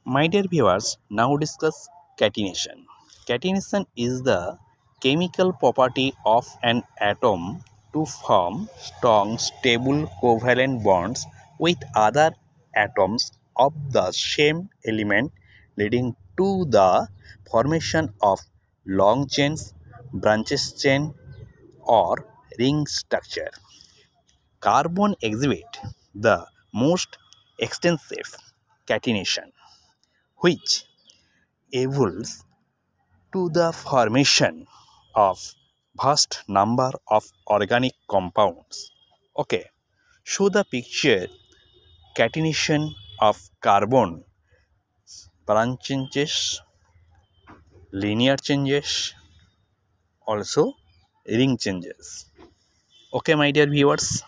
My dear viewers, now discuss catenation. Catenation is the chemical property of an atom to form strong, stable covalent bonds with other atoms of the same element, leading to the formation of long chains, branches chain, or ring structure. Carbon exhibit the most extensive catenation, which evolves to the formation of vast number of organic compounds. Okay, show the picture catenation of carbon, branch changes, linear changes, also ring changes. Okay, my dear viewers.